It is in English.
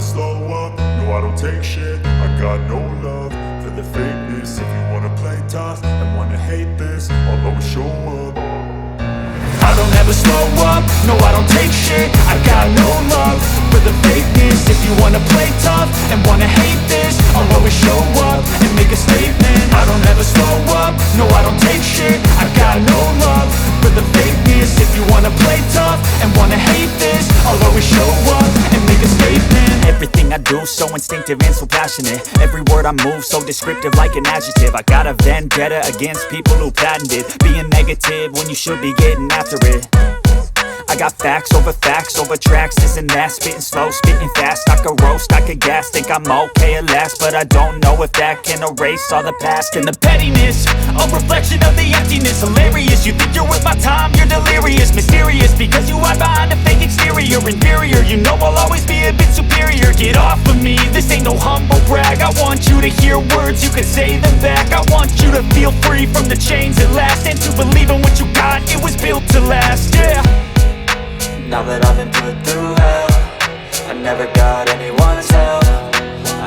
slow up, no I don't take shit. I got no love for the fakeness. If you wanna play tough and wanna hate this, I'll always show up. I don't ever slow up, no I don't take shit. I got no love for the fakeness. If you wanna play tough and wanna hate this, I'll always show up and make a statement. I don't ever slow up, no I don't take shit. I got no love for the fakeness. If you wanna play tough and wanna hate this, I'll always show up and make a statement. Everything I do so instinctive and so passionate. Every word I move so descriptive like an adjective. I got a vendetta against people who patented being negative when you should be getting after it. I got facts over tracks, this and that. Spitting slow, spitting fast, I could roast, I could gas. Think I'm okay at last, but I don't know if that can erase all the past. And the pettiness, a reflection of the emptiness. Hilarious, you think you're worth my time, you're delirious. Mysterious, because you hide behind a fake exterior. Inferior, you know I'll always be a bit superior. Get off of me, this ain't no humble brag. I want you to hear words, you can say them back. I want you to feel free from the chains at last, and to believe in what you got, it was built to last, yeah. Now that I've been put through hell, I never got anyone's help.